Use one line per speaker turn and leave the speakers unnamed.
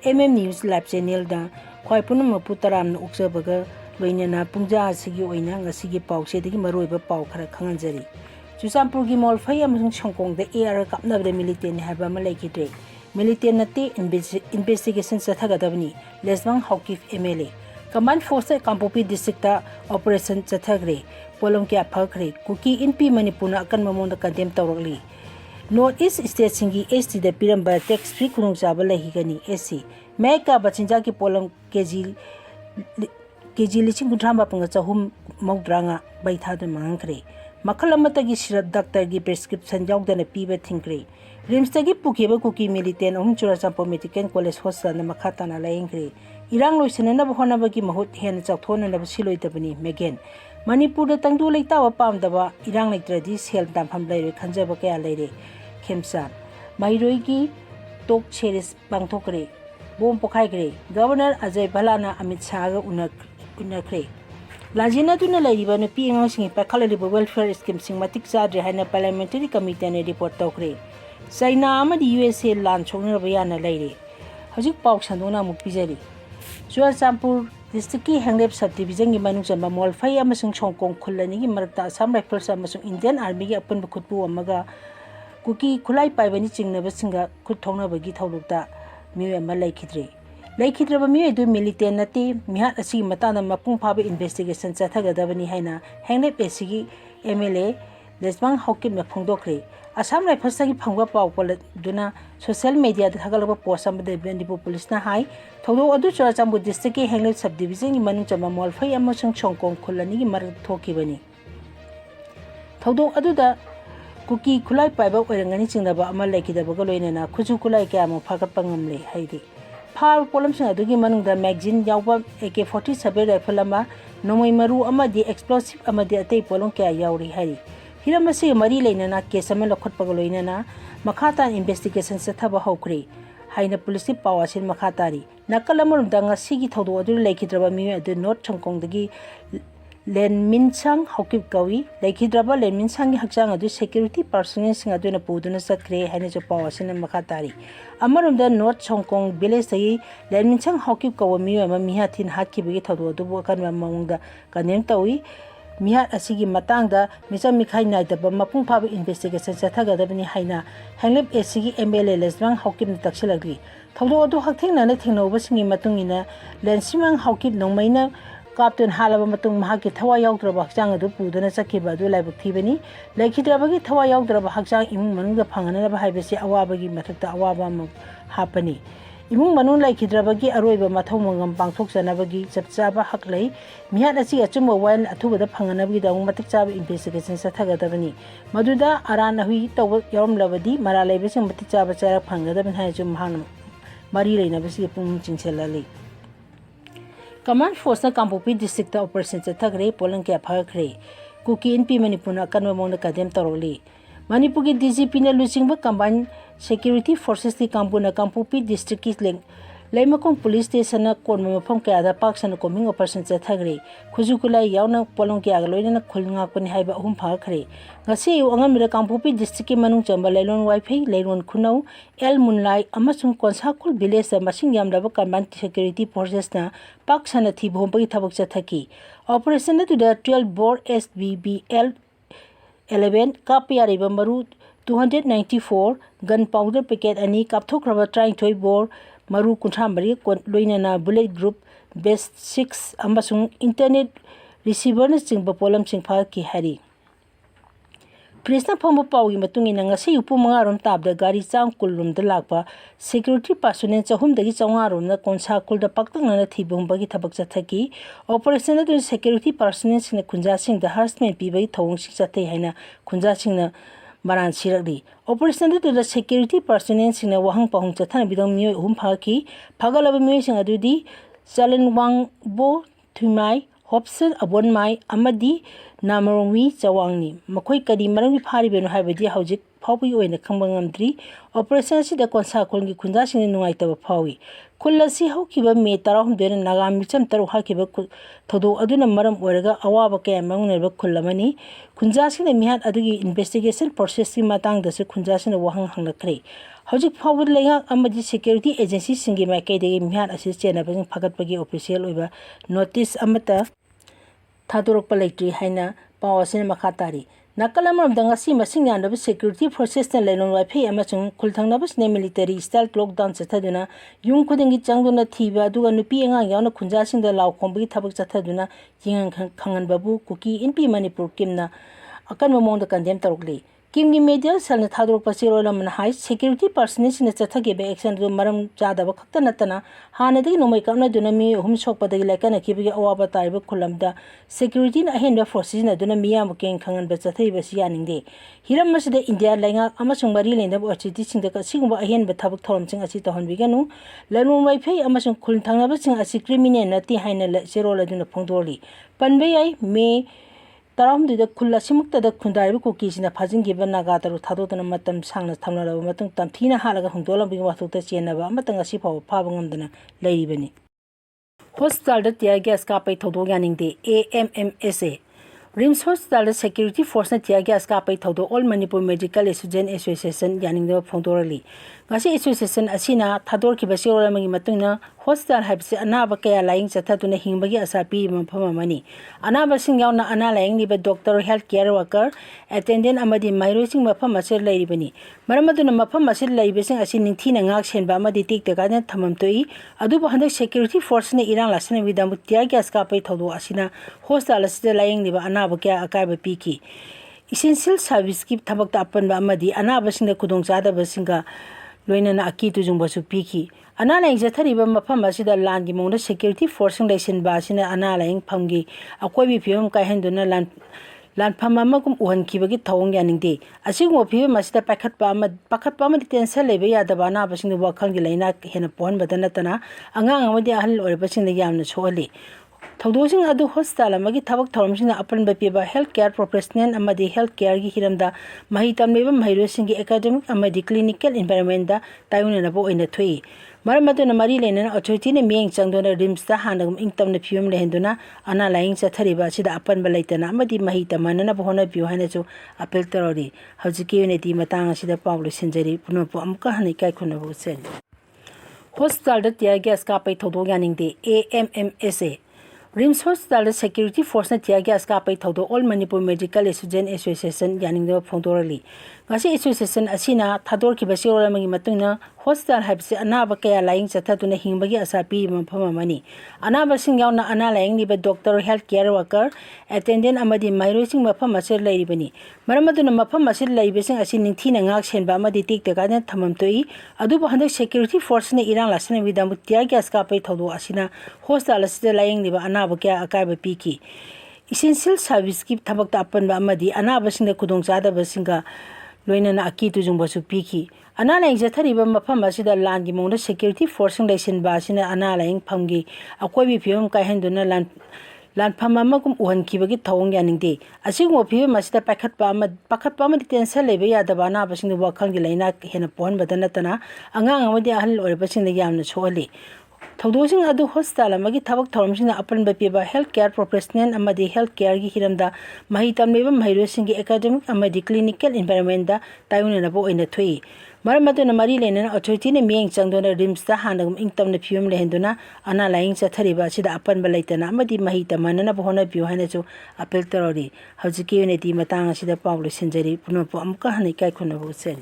News Live Channel da khwai punam pu taram na uksabaga loinana pungja asigi oina ngasigi pause dagi maroiba pau khara khanganjari Churachandpur gi Molphei amasung songkongda air kapnabda Militant haiba ma laikidre Militant nate investigation chathagadabni lesbang hawkif MLA Command Force Kampopi district ta operation chathagre polong kya phakre kuki inpi manipuna akan mamonda condemn tawrali North East State singi ST da piramba tax free kunung chaba lahigani SC Meka bachinja ki polong keji liching kudrama panga chahum maudranga baithada mangkre makhala matagi sirap doctor gi prescription jawdana piba thingkre rims tagi pukeba kuki Militant Churachandpur medical college hospital na makhata na laingkre irang loisena na bahona bagi mahut hen chakthona na siloi tabani megen Manipur da tangdu leitawa pamdaba irang leitradi sel dampham laire khanjaba kaya laire Khemsan Mairoi ki tok cheris pangthokre bom pokhai Governor Ajay Balana Amit Shah unakre Lajina tuna laiba na pi ngang singi pakhalaliba welfare scheme sing matik chadre haina parliamentary committee ne report tawkre China amadi USA lan chongna bayana laire hojik pauk sandona muk pijari Churachandpur district ki hanglep subdivision gi manung chamba Molphei amasung Hong khulani gi marakta Assam Rifles amasung Indian Army gi apan khutpu amaga kuki khulai paibani chingnaba singa khut thongna bagi thaulukta miwe ama laikhidraba miwe du Militant nati mihat asi matana mapung phaba investigation chathagadabani haina hanglep asigi MLA lesbang hawkip na phongdokre Assam Rifles gi phangwa paw pol duna social media da thagalaba post amade Bandipur police na hai thodo adu Churachandpur district ki hanglep subdivision gi manung chamba Molphei amasung Hong khulani gi mar thokibani thodo adu da kuki khulai paiba oirangani chingnaba ama laikidaba loinana khuju khulai kya mo phagatpa ngamle haidi phar polam sing adugi manungda magazine yawba AK-47 rifle ama nomoi maru ama di explosive ama di atei polong kya yawri hari hiramasi mari leinana case ama lokhotpa loinana makhatan investigation sathaba hokre haina police pawasin makhatari nakalamur danga sigi thodo adu laikidraba mi adu North Hong dagi Len Minsang hawkip kawi laikhidraba Len Minsang gi hakchang adu security personnel sing adu na puduna satkre haina jo pawasin makhatari amarumda North Hong Kong village sai Len Minsang hawkip kawami ama mihathin hakibagi thodo adu kan mamungda kanem tawi mihat asigi matangda micham mikhai naidaba mapung phaba investigation chathagadabani haina hanglep asigi MLA lesbang hawkip na taksilagri thodo adu hakthengna na thengnoba singi matungina Lensimang hawkip nongmaina Captain Halaba matung mahaki thawa yaudraba hakchang adu puduna sakhiba adu laibak thibani laikhidrabagi thawa yaudraba hakchang imung manungda phanganaba haibasi awabagi mathakta awaba ma hapani imung manung laikhidrabagi aroiba mathau mangam pangthokjanabagi chapchaba haklei mihat asi achumba wail athubada phanganabagi daung matik chaba investigation sathagadabani maduda aran ahui taw yaumlabadi mara laibasing matik chaba charak phangadaban haijum hanam mari leinabasi pung chingselali Command Force na Kampopi district ta operation chathagre polong kya phakre kuki NP Manipuna kanwa mona kadem taroli Manipur ki DGP na luchingba combined security forces ti kampuna Kampopi district ki leng Laimakong police station na konma mafam kaya da paksana koming operation chathagre khujukulai yauna polong kya galoina na khulnga pani haiba ahum phakre ngasi yu angamira Kampopi district ki manung chamba lailon wifi lailon khunau el munlai amasung konsakul village masing yamdaba combined security forces na paksana thi bhompagi thabak chathaki operation na tuda 12 bore SBBL 11 kapyari bamaru 294 gunpowder packet ani kapthokraba trying toy bore maru kunthamari loinana bullet group best 6 amasung internet receiver na chingba polam chingpha ki hari Prisna phomba pawi matungina ngasi upu mangarom tabda gari chang kulrum da lakpa security personnel chahum dagi chawngarom na konsa kulda paktangna na thibum bagi thabak chathaki operation na security personnel sing khunja sing da harassment pibai thawong sing chathai haina khunja sing na maran sirakli operation da security personnel sing na wahang pahung chathana bidong mioi hum phaki phagalaba mioi sing adudi chalen wang bo thumai Hopson abon mai amadi namarongwi chawangni makhoi kadi marangwi phari beno haibadi hojik phawbi oina khambang amdri operation sida konsa kolgi khunja sing nungai taba phawi kullasi haukiba me tarahum dena naga micham taru hakiba thodo aduna maram oraga awaba kaya manguneba kullamani khunja sing mihat adugi investigation process ki matang da se khunja sing wahang hanglakre हौजिक फाउब लेंगाक अमदी security agency सिंगी माइकैदगी मिहान असि चेनबसिंग फगतपगी official ओइबा notice अमता थादोरकपा लेट्री हाइना पाव असिन मखा तारी नाकल अमरमदा ngasi masing yanaba security forces na lenon Molphei amasung khulthangnaba sne military style lockdown chathaduna yung khudingi changduna thiba aduga nupi angang yauna khunja singda law khombagi thabak chathaduna yingang khangan babu kuki inpi manipur kimna akan momongda condemn tarukli Kimgi media selna thadrok pasiro lam high security personnel sin chathage be action do maram chada ba khakta natana hana de nomai kamna dunami hum sok padagi lekana kibigi awaba taiba khulamda security na hen forces na dunami am ken khangan ba chathai ba sianing de hiram masida india lenga amasung mari lenda bo chiti sing da sigumba hen ba thabak thoram sing asi to honbi ganu lanu Molphei amasung khul thangna ba sing asi criminal na ti haina zero la duna phongdoli panbe ai me Taram di kulla simukta da kundari bu kukisina fazing given nagataru thadotana matam sangna thamna matung tamthina halaga hungdola bi wathuta chenaba matanga sipaw phabangam dana leibani Hospital da tear gas ka pai thodo yaning de AMMSA Rims Hospital Security Force na tear gas ka pai thodo All Manipur Medical Student Association yaning de phongdorali ngasi association asina thador ki basirol mangi matungna Hospital habse anaba kaya laing chathatuna hingbagi asapi mafama mani anaba singyauna ana laing ni ba doctor health care worker attendant amadi mairo sing mafama ser lairibani maramaduna mafama ser laibesing asi ningthina ngak senba amadi tik te kana thamam toi adu ba handak security force ne irang lasna widam tiya gas ka pai thodo asina Hospital asida laing ni ba anaba kaya akai ba piki essential service ki thabak ta apan ba amadi anaba sing kudong chada ba singa loinana aki tujung basu piki anala injathari ba mafam asida land gi mongda security force lesion ba sina anala ing phamgi akoi bi phim ka henduna lan pham amakum uhan kibagi thawng yaningde asigmo phim asida pakhat pa ma tension lebe yadaba na basing wakhang gi leina hena pon badana tana angang amadi ahal or basing yamna sohali Thawdosing adu hospital amagi thabak thoramsing apan ba piba healthcare professional amadi healthcare gi hiramda mahi tamleba mahirosing gi academic amadi clinical environment da tayuna na bo ina thui maramaduna mari lena authority ne mieng changdona rims da hanagum ingtamna phium lehenduna ana laing chathariba sida apan ba leitana amadi mahi tamana na bohona biu hana chu apel tarori hajiki unity matang sida pawlu sinjari puno po amka hanai kai khuna bo sen hospital da tear gas ka pai thodo yaning de AMMSA Rims Hospital Security Force na tear gas ka pai thodo All Manipur Medical Student Association yaning de phongdorali ngasi association asina thador ki basirol mangi matungna hospital habse anaba kaya laing chathatuna hingbagi asapi mafama mani anaba singyauna ana laing ni ba doctor health care worker attendant amadi mairo sing mafama ser lairibani maramaduna mafama ser laibesing asi ningthina ngak senba amadi tik te kana thamam toi adu ba handak security force ne irang lasna widam tear gas ka pai thodo asina hospital asida laing ni ba anaba kaya akai ba piki essential service ki thabak ta apan ba amadi anaba sing kudong chada ba singa loinana aki tujung basu piki anala injathari ba mafam asida land gi mongda security force lesion ba sina anala ing phamgi akoi bi phim ka henduna lan pham amakum uhan kibagi thawng yaningde asigmo phim asida pakhat pa ma tension lebe yadaba na basing wakhang gi leina hena pon badana tana angang amadi ahal or basing yamna sohali Thawdosing adu hospital amagi thabak thoramsing apan ba piba healthcare professional amadi healthcare gi hiramda mahi tamleba mahirosing gi academic amadi clinical environment da tayuna na bo ina thui maramaduna mari lena authority ne mieng changdona rims da hanagum ingtamna phium lehenduna ana laing chathariba sida apan ba leitana amadi mahi tamana na bohona biu hana chu apel tarori hajiki unity matang sida pawlu sinjari puno po amka hanai kai khuna bo sen